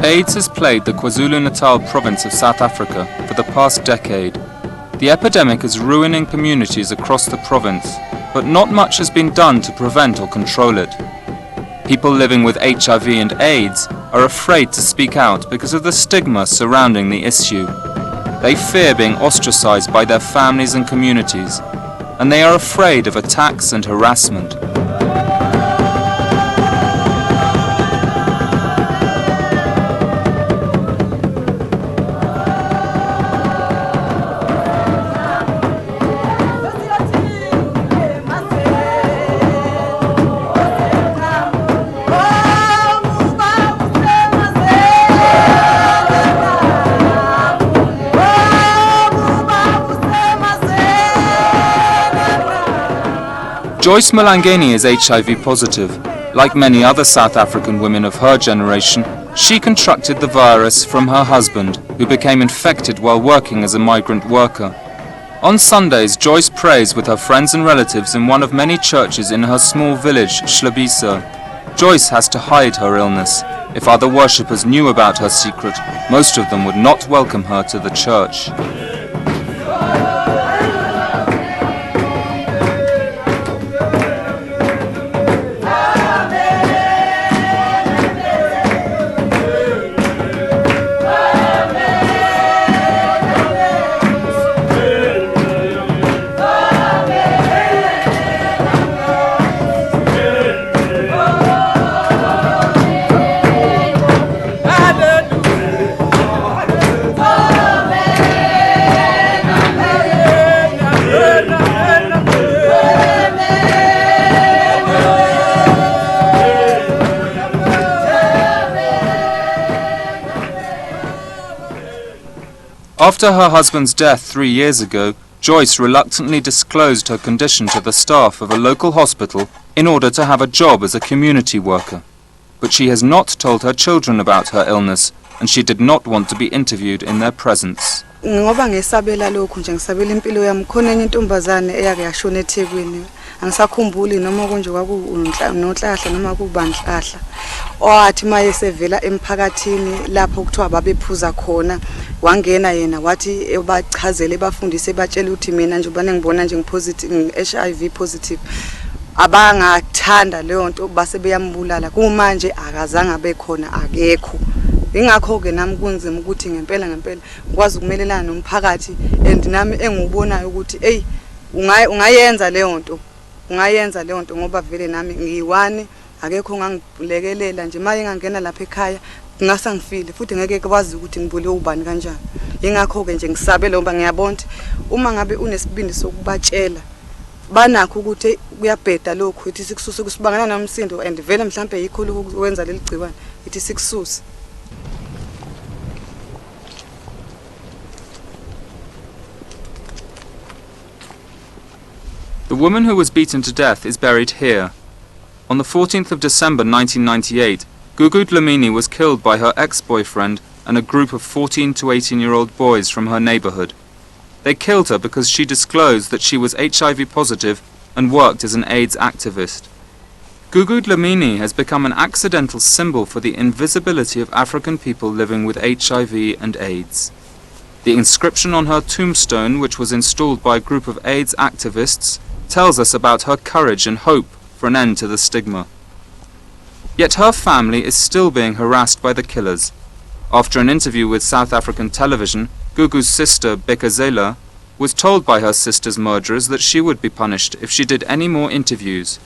AIDS has plagued the Kwazulu-Natal province of South Africa for the past decade. The epidemic is ruining communities across the province, but not much has been done to prevent or control it. People living with HIV and AIDS are afraid to speak out because of the stigma surrounding the issue. They fear being ostracized by their families and communities, and they are afraid of attacks and harassment. Joyce Malangeni is HIV positive. Like many other South African women of her generation, she contracted the virus from her husband, who became infected while working as a migrant worker. On Sundays, Joyce prays with her friends and relatives in one of many churches in her small village, Shlabisa. Joyce has to hide her illness. If other worshippers knew about her secret, most of them would not welcome her to the church. After her husband's death 3 years ago, Joyce reluctantly disclosed her condition to the staff of a local hospital in order to have a job as a community worker. But she has not told her children about her illness, and she did not want to be interviewed in their presence. Ngoba ngisabela lokhu nje ngisabela impilo yami khona enye intombazane eyake yashona eThekwini angisakhumbuli noma konje kwakunonhlahla noma kubanhlahla owathi mayesevela emphakathini lapho kuthiwa babephuza khona wangena yena wathi ebachazele bafundise batshela ukuthi mina nje ubane ngibona nje ngipositive HIV positive abangathanda leyo nto base beyambulala kumanje akazange abekhona akekho. Ingakho ke nami kunzima ukuthi ngempela ngikwazi ukumelelana nomphakathi and nami engiubonayo ukuthi hey ungayenza leyo nto ngoba vele nami ngiyiwani akekho ngangilekelela nje maye ngangena lapha ekhaya ngasa ngifile futhi ngeke kwazi ukuthi ngibule ubani kanjani. Ingakho ke nje ngisabela ngoba ngiyabona uma ngabe unesibindi sokubatshela banakho ukuthi kuyabheda lokho ithi sikususe kusibangana nomsindo and vele mhlambe yikho lokho wenza leli gciwane ithi sikususe. The woman who was beaten to death is buried here. On the 14th of December 1998, Gugu Dlamini was killed by her ex-boyfriend and a group of 14 to 18-year-old boys from her neighborhood. They killed her because she disclosed that she was HIV positive and worked as an AIDS activist. Gugu Dlamini has become an accidental symbol for the invisibility of African people living with HIV and AIDS. The inscription on her tombstone, which was installed by a group of AIDS activists, tells us about her courage and hope for an end to the stigma. Yet her family is still being harassed by the killers. After an interview with South African television, Gugu's sister, Bekezela, was told by her sister's murderers that she would be punished if she did any more interviews.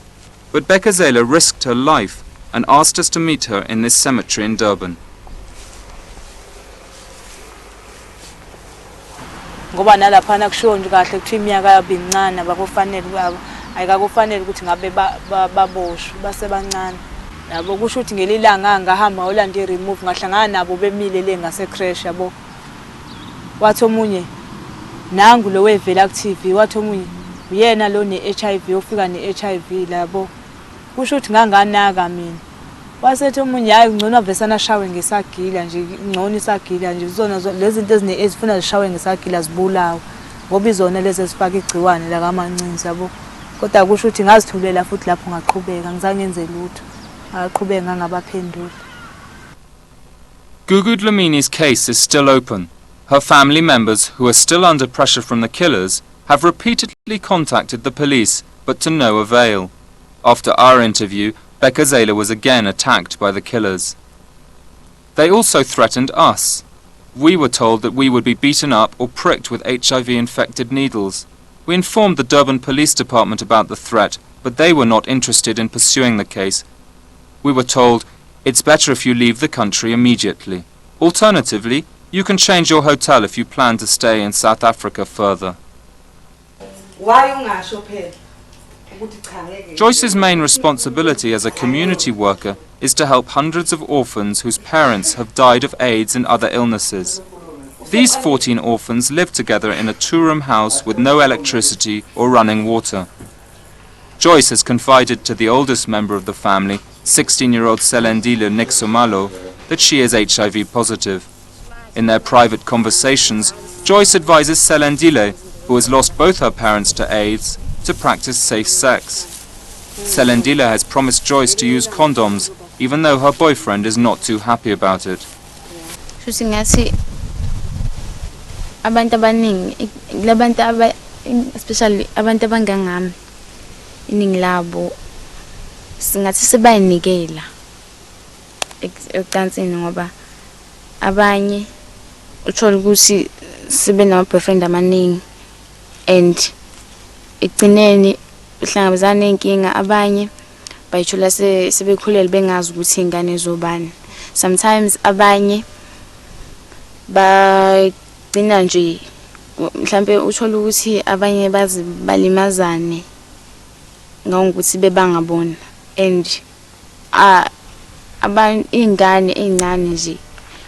But Bekezela risked her life and asked us to meet her in this cemetery in Durban. Ngoba nalaphana kusho nje kahle kuthi iminyaka yabincane abakufanele ayikakufanele ukuthi ngabe baboshwe basebancane yabo kusho ukuthi ngelilanga ngahamba holanda remove ngahlangana nabo bemile le ngase crash yabo wathi omunye nangu lo wevela active wathi omunye uyena lo ne HIV ofika ne HIV labo kusho ukuthi nganganaka mina wasethi omunye hayi ngcono avesana shawe ngesagila nje ngcono isagila nje zona lezi zinto ezine ezifuna zishawe ngesagila zibulawa ngoba izona lezi ezifaka igciwane la kamancinci yabo kodwa kusho ukuthi ngazithulela futhi lapho ngaqhubeka ngizange ngenze lutho aqhubeka ngangabaphendula. Gugu Dlamini's case is still open. Her family members, who are still under pressure from the killers, have repeatedly contacted the police, but to no avail. After our interview, Bekezela was again attacked by the killers. They also threatened us. We were told that we would be beaten up or pricked with HIV-infected needles. We informed the Durban Police Department about the threat, but they were not interested in pursuing the case. We were told, it's better if you leave the country immediately. Alternatively, you can change your hotel if you plan to stay in South Africa further. Joyce's main responsibility as a community worker is to help hundreds of orphans whose parents have died of AIDS and other illnesses. These 14 orphans live together in a two-room house with no electricity or running water. Joyce has confided to the oldest member of the family, 16-year-old Selendile Nixomalo, that she is HIV positive. In their private conversations, Joyce advises Selendile, who has lost both her parents to AIDS, to practice safe sex. Selendile has promised Joyce to use condoms, even though her boyfriend is not too happy about it. Especially abantu abangangami iningi labo singathi sibayinikela ekucansini ngoba abanye uthola ukuthi sibe nama-boyfriend amaningi and ekugcineni uhlangabezana nenkinga abanye bayithola sebekhulele bengazi ukuthi ingane zobani. Sometimes abanye bagcina nje mhlambe uthola ukuthi abanye balimazane ngokuthi bebangabona and ingane ezincane nje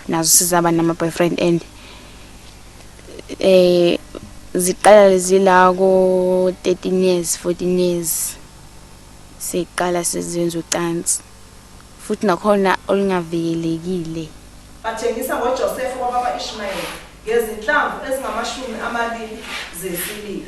nazo sizaba nama-boyfriend and ziqala zila ko 13 years 14 years siqala sezenza ucansi futhi nakhona olingavikelekile. Bathengisa ngoJoseph wababa Ishmael ngezinhlamvu ezingama20 zesiliva.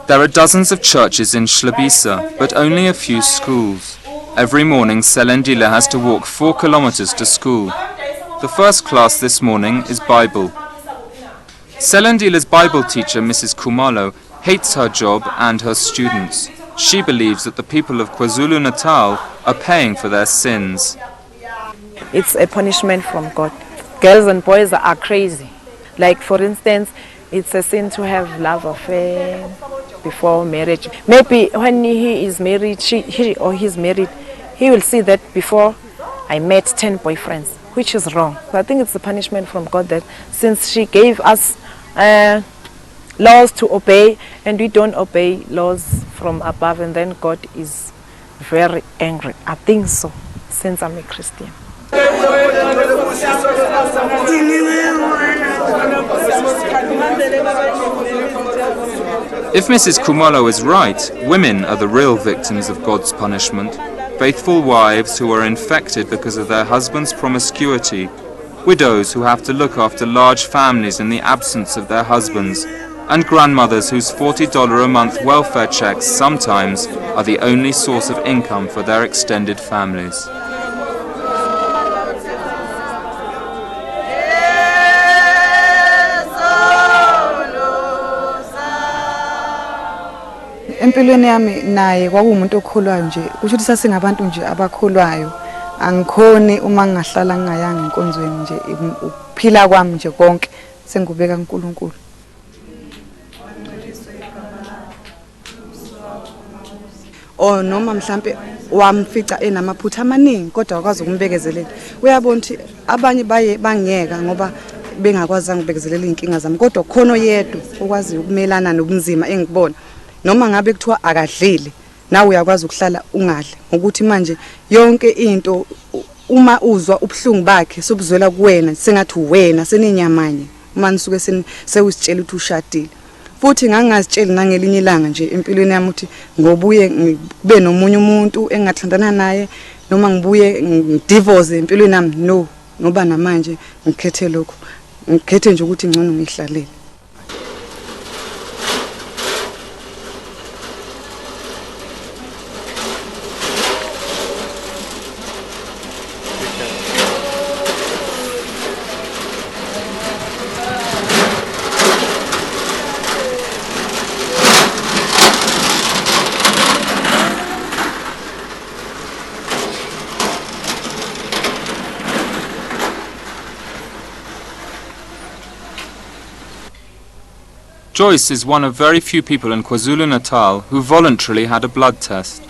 There are dozens of churches in Shlabisa, but only a few schools. Every morning, Selendile has to walk 4 kilometers to school. The first class this morning is Bible. Selendile's Bible teacher, Mrs. Kumalo, hates her job and her students. She believes that the people of Kwazulu-Natal are paying for their sins. It's a punishment from God. Girls and boys are crazy. Like, for instance, it's a sin to have love affair before marriage. Maybe when he is married, he or he's married, he will see that before I met 10 boyfriends, which is wrong. So I think it's a punishment from God that since she gave us laws to obey and we don't obey laws from above, and then God is very angry. I think so, since I'm a Christian. If Mrs. Kumalo is right, women are the real victims of God's punishment. Faithful wives who are infected because of their husband's promiscuity, widows who have to look after large families in the absence of their husbands, and grandmothers whose $40 a month welfare checks sometimes are the only source of income for their extended families. Empilweni yami naye kwakuumuntu okholwayo nje kusho ukuthi sasingabantu nje abakholwayo angikhoni uma ngingahlala ngingayanga enkonzweni nje ukuphila kwami nje konke sengubeka kuNkulunkulu. Noma mhlambe wamfica enamaphutha amaningi kodwa akwazi ukumbekezelela. Uyabona ukuthi abanye baye bangiyeka ngoba bengakwazanga ukubekezelela inkinga zami kodwa khona yedwa ukwazi ukumelana nobunzima engibona. Noma ngabe kuthiwa akadlile nawe uyakwazi ukuhlala ungadle ngokuthi manje yonke into uma uzwa ubhlungu bakhe sobuzwela kuwena sengathi uwena seninyamanye uma nisuke sewusitshela ukuthi ushadile futhi ngangazitsheli nangelinye ilanga nje empilweni yami ukuthi ngobuye ngibe nomunye umuntu engathandana naye noma ngibuye ngidivorce empilweni yami no ngoba namanje ngikhethe lokho ngikhethe nje ukuthi ngcono ngihlalele. Joyce is one of very few people in KwaZulu-Natal who voluntarily had a blood test.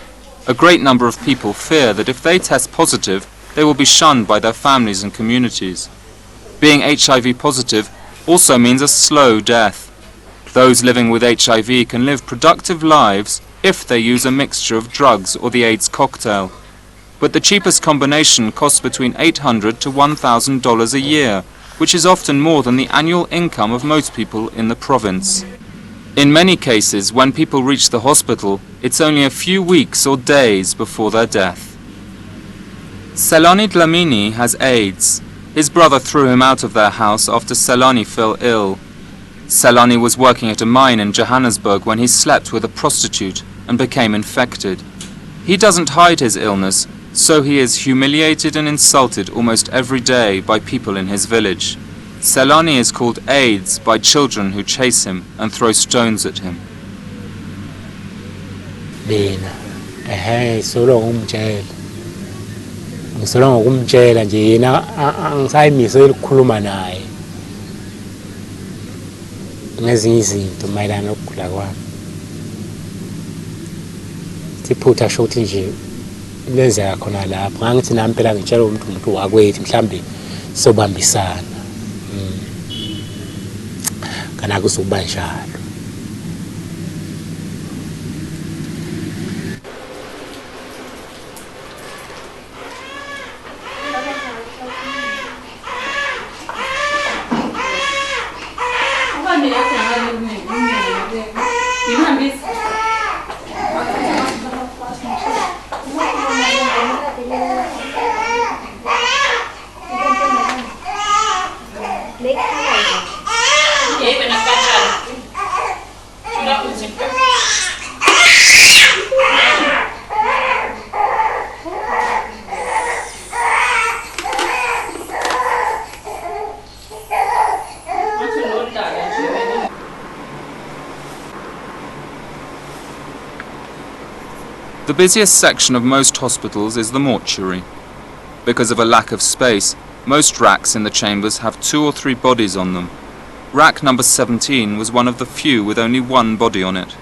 A great number of people fear that if they test positive, they will be shunned by their families and communities. Being HIV positive also means a slow death. Those living with HIV can live productive lives if they use a mixture of drugs or the AIDS cocktail. But the cheapest combination costs between $800 to $1,000 a year, which is often more than the annual income of most people in the province. In many cases, when people reach the hospital, it's only a few weeks or days before their death. Selani Dlamini has AIDS. His brother threw him out of their house after Selani fell ill. Selani was working at a mine in Johannesburg when he slept with a prostitute and became infected. He doesn't hide his illness, so he is humiliated and insulted almost every day by people in his village. Selani is called AIDS by children who chase him and throw stones at him. Ngisolwa ngokumtshela nje yena angisayimise ukukhuluma naye ngezinye izinto mayelana nokugula kwami. Siphutha shothi nje lenzeka khona lapho ngangithi nami phela ngitshela umuntu wakwethu mhlambe sobambisana kana kusukuba njalo. The busiest section of most hospitals is the mortuary. Because of a lack of space, most racks in the chambers have 2 or 3 bodies on them. Rack number 17 was one of the few with only one body on it.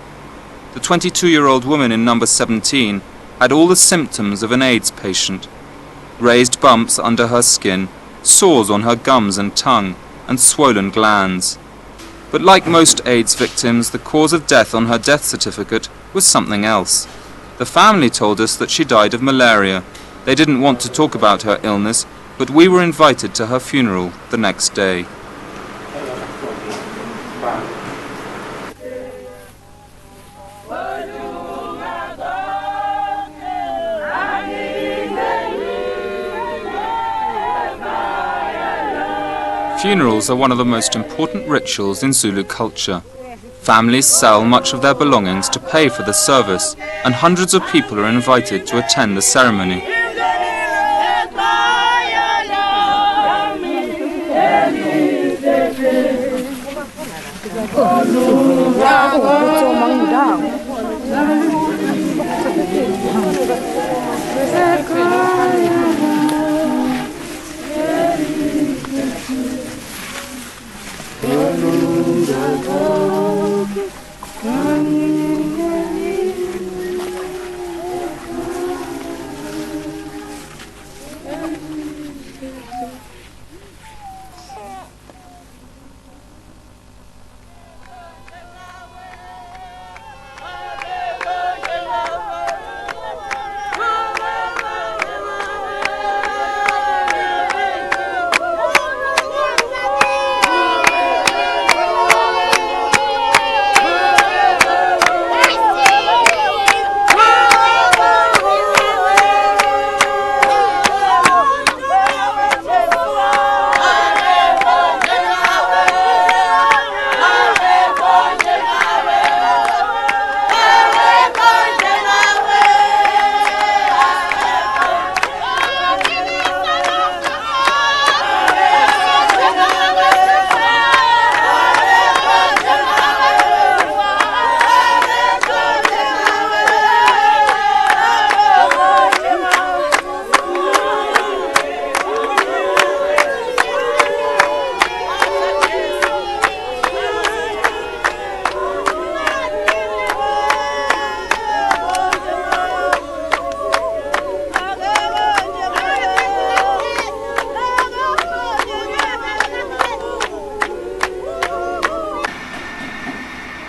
The 22-year-old woman in number 17 had all the symptoms of an AIDS patient. Raised bumps under her skin, sores on her gums and tongue, and swollen glands. But like most AIDS victims, the cause of death on her death certificate was something else. The family told us that she died of malaria. They didn't want to talk about her illness, but we were invited to her funeral the next day. Funerals are one of the most important rituals in Zulu culture. Families sell much of their belongings to pay for the service, and hundreds of people are invited to attend the ceremony.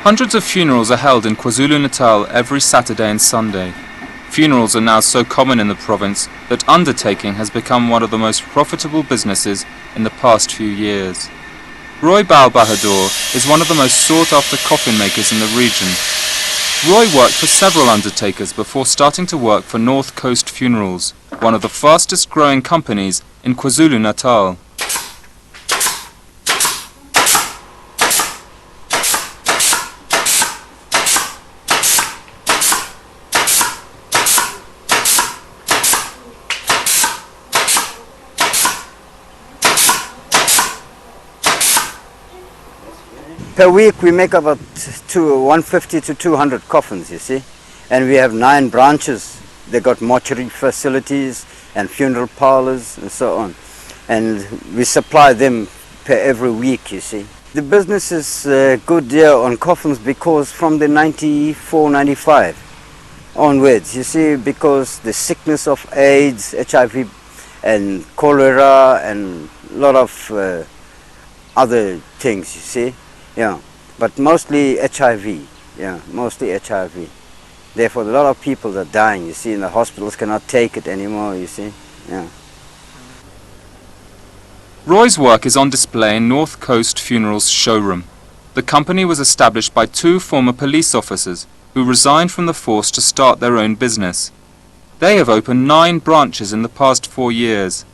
Hundreds of funerals are held in KwaZulu-Natal every Saturday and Sunday. Funerals are now so common in the province that undertaking has become one of the most profitable businesses in the past few years. Roy Bahadur is one of the most sought-after coffin makers in the region. Roy worked for several undertakers before starting to work for North Coast Funerals, one of the fastest growing companies in KwaZulu-Natal. Per week we make about 150 to 200 coffins, you see, and we have 9 branches. They got mortuary facilities and funeral parlors and so on, and we supply them per every week, you see. The business is good here on coffins because from the 94, 95 onwards, you see, because the sickness of AIDS, HIV and cholera and a lot of other things, you see. Yeah, but mostly HIV, yeah, mostly HIV. Therefore, a lot of people are dying, you see, and the hospitals cannot take it anymore, you see, yeah. Roy's work is on display in North Coast Funerals showroom. The company was established by 2 former police officers who resigned from the force to start their own business. They have opened 9 branches in the past 4 years.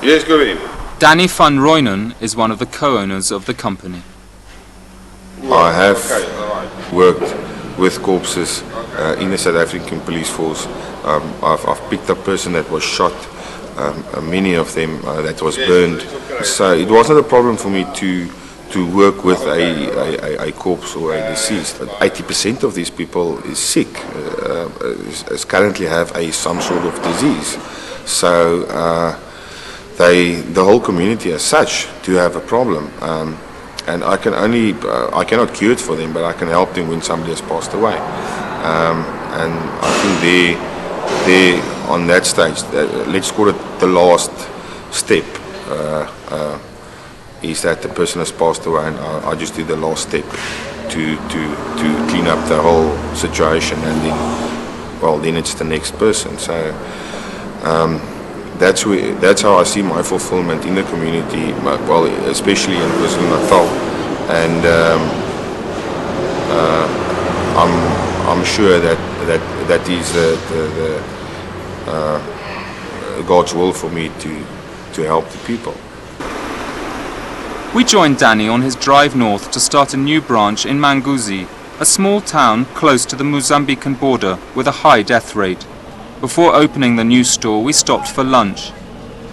Yes, go in. Danny van Rooyen is one of the co-owners of the company. I have worked with corpses in the South African police force. I've picked up a person that was shot, many of them that was burned. So it wasn't a problem for me to work with a corpse or a deceased. 80% of these people is sick, is currently have some sort of disease. So the whole community as such do have a problem, and I cannot cure it for them, but I can help them when somebody has passed away. And I think they on that stage, let's call it the last step, is that the person has passed away, and I just do the last step to clean up the whole situation, and then it's the next person. So. That's how I see my fulfillment in the community, well, especially in KwaZulu-Natal, and I'm sure that is the God's will for me to help the people. We joined Danny on his drive north to start a new branch in Manguzi, a small town close to the Mozambican border with a high death rate. Before opening the new store, we stopped for lunch.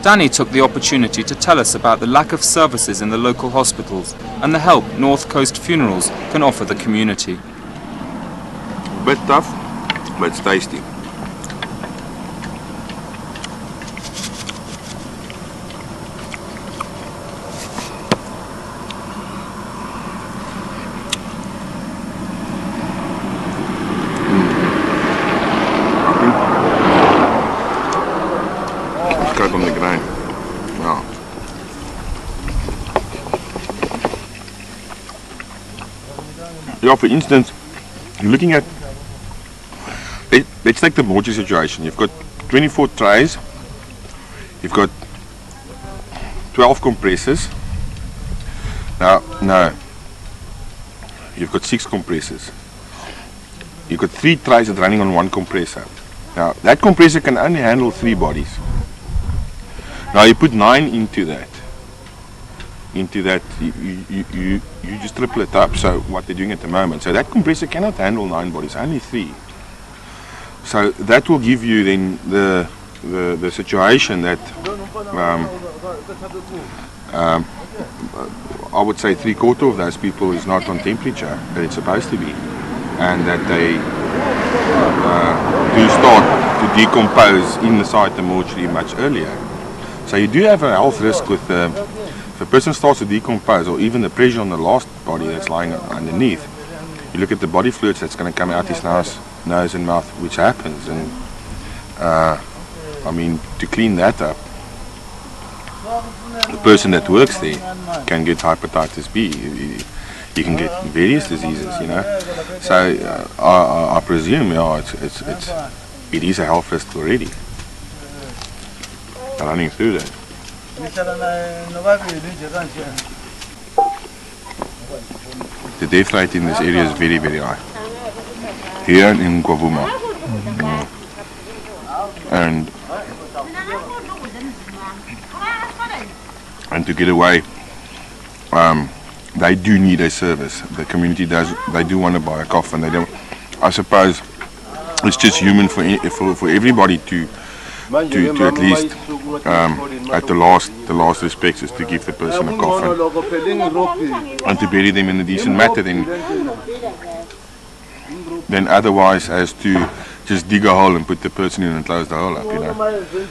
Danny took the opportunity to tell us about the lack of services in the local hospitals and the help North Coast Funerals can offer the community. A bit tough, but it's tasty. Cut on the grain. Wow. Yeah, for instance, you're looking at, let's take the mortuary situation. You've got 24 trays, you've got 12 compressors. No, you've got 6 compressors. You've got 3 trays that are running on 1 compressor. Now, that compressor can only handle 3 bodies. Now you put 9 into that. You just triple it up. So what they're doing at the moment. So that compressor cannot handle 9 bodies, only 3. So that will give you then the situation that I would say 3/4 of those people is not on temperature that it's supposed to be, and that they do start to decompose inside the mortuary much earlier. So you do have a health risk with if a person starts to decompose, or even the pressure on the last body that's lying underneath. You look at the body fluids that's going to come out his nose and mouth, which happens, and I mean, to clean that up the person that works there can get hepatitis B. You can get various diseases, you know. So I presume, yeah, it is a health risk already. Running through that. The death rate in this area is very, very high. Here in Kwazulu-Natal. And to get away, they do need a service. The community does. They do want to buy a coffin. They don't. I suppose it's just human for everybody to at least at the last respects is to give the person a coffin and to bury them in a decent manner. Then otherwise as to just dig a hole and put the person in and close the hole up, you know.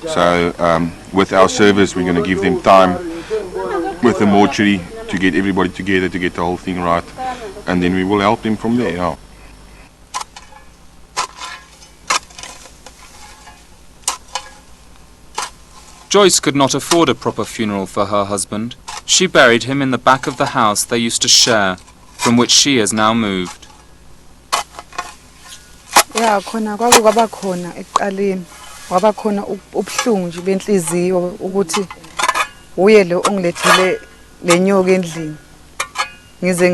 So with our service, we're going to give them time with the mortuary to get everybody together to get the whole thing right, and then we will help them from there. Yeah. Joyce could not afford a proper funeral for her husband. She buried him in the back of the house they used to share, from which she has now moved. Ya khona kwaba khona ekuqaleni waba khona ubuhlungu nje benhliziyo ukuthi uye lo ongilethele lenyoka endlini ngize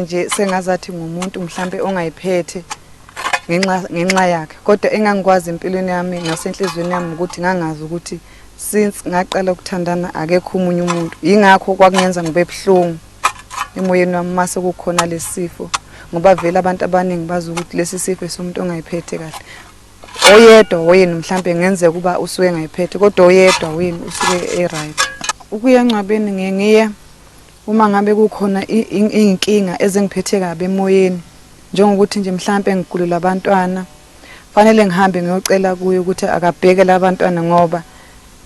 nje sengazathi ngumuntu mhlambe ongayiphethe ngenxa yakhe kodwa engangikwazi empilweni yami nasenhlizweni yami ukuthi ngangazi ukuthi since ngaqala ukuthandana akekho umunye umuntu ingakho kwakungenza ngibe ebuhlungu emoyeni wami mase kukhona lesifo ngoba vele abantu abaningi bazi ukuthi lesi sifo somuntu ongayiphethe kahle oyedwa wena mhlambe ngenzeka kuba usuke ngayiphethe kodwa oyedwa wena usuke right ukuyangcwabeni ngiye uma ngabe kukhona inkinga ezengiphethe kabe emoyeni njengokuthi nje mhlambe ngigulela abantwana fanele ngihambe ngiyocela kuye ukuthi akabheke labantwana ngoba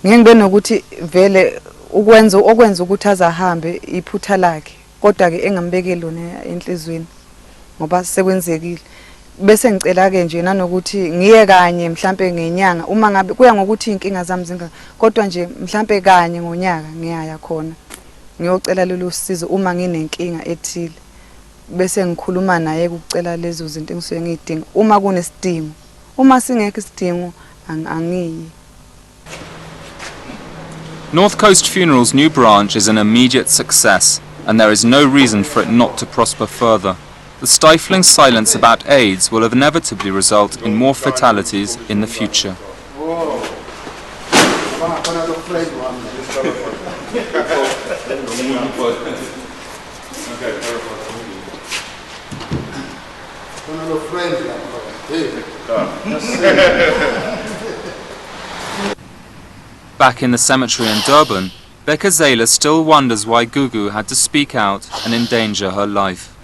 ngibe nokuthi vele okwenza ukuthi azahambe iphutha lakhe kodwa ke engambekeli lona enhlizweni ngoba sekwenzekile bese ngicela ke nje nanokuthi ngiye kanye mhlambe ngenyanga uma ngabe kuya ngokuthi inkinga zami zinga kodwa nje mhlambe kanye ngonyaka ngiyaya khona ngiyocela lelo sizo uma nginenkinga ethile bese ngikhuluma naye ukucela lezo zinto engisuke ngidinga uma kunesidingo uma singekho isidingo angiyi. North Coast Funeral's new branch is an immediate success, and there is no reason for it not to prosper further. The stifling silence about AIDS will inevitably result in more fatalities in the future. Back in the cemetery in Durban, Becca Zayla still wonders why Gugu had to speak out and endanger her life.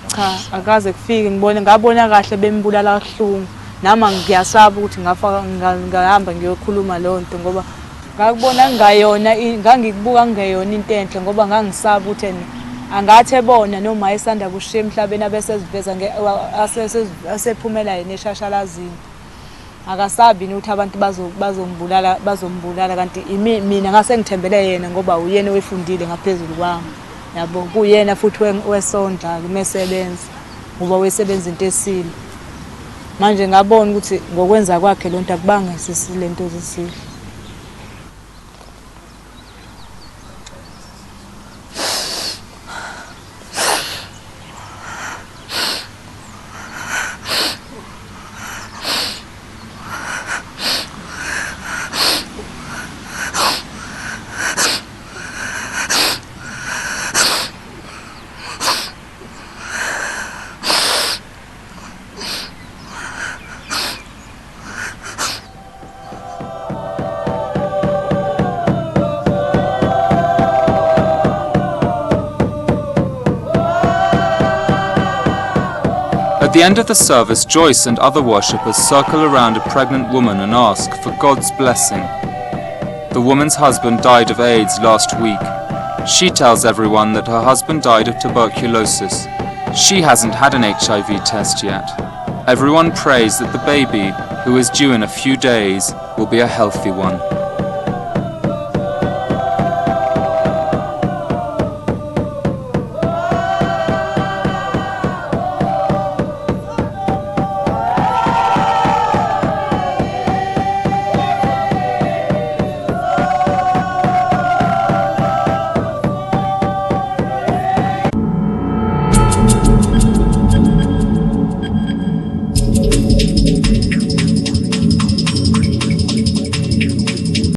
Cha akaze kufike ngabona kahle bembulala kahlungu nama ngiyasaba ukuthi ngahamba ngiyokhuluma lonto ngoba ngakubona ngayona ngangikubuka ngeyona into enhle ngoba ngangisaba ukuthi angathi ebona noma esanda kushiya emhlabeni abeseziveza asephumela yena eshashalazini akasabi ukuthi abantu bazombulala kanti mina ngase ngithembele yena ngoba uyena wefundile ngaphezulu kwami yabo kuyena futhi wesondla kumesebenza ngoba wesebenza into esile manje ngabona ukuthi ngokwenza kwakhe lonto akubanga sisile into zisile. At the end of the service, Joyce and other worshippers circle around a pregnant woman and ask for God's blessing. The woman's husband died of AIDS last week. She tells everyone that her husband died of tuberculosis. She hasn't had an HIV test yet. Everyone prays that the baby, who is due in a few days, will be a healthy one.